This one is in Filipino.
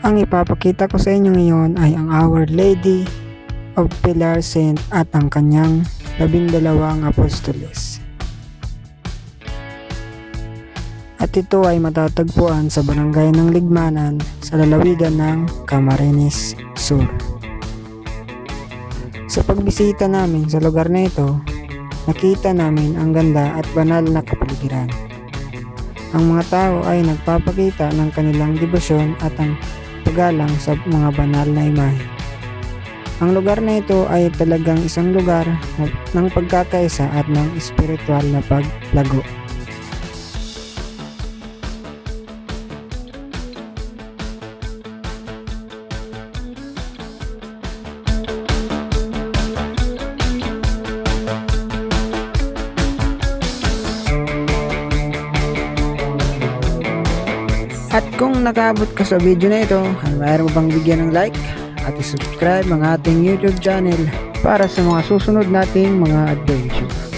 Ang ipapakita ko sa inyo ngayon ay ang Our Lady of Pilar Saint at ang kanyang 12 apostoles. At ito ay matatagpuan sa barangay ng Ligmanan sa lalawigan ng Camarines Sur. Sa pagbisita namin sa lugar na ito, nakita namin ang ganda at banal na kapaligiran. Ang mga tao ay nagpapakita ng kanilang debosyon at ang paggalang sa mga banal na imahe. Ang lugar na ito ay talagang isang lugar ng pagkakaisa at ng espiritual na paglago. At kung nakaabot ka sa video na ito, ay mayroon mo bang bigyan ng like at subscribe ang ating YouTube channel para sa mga susunod nating mga adventure.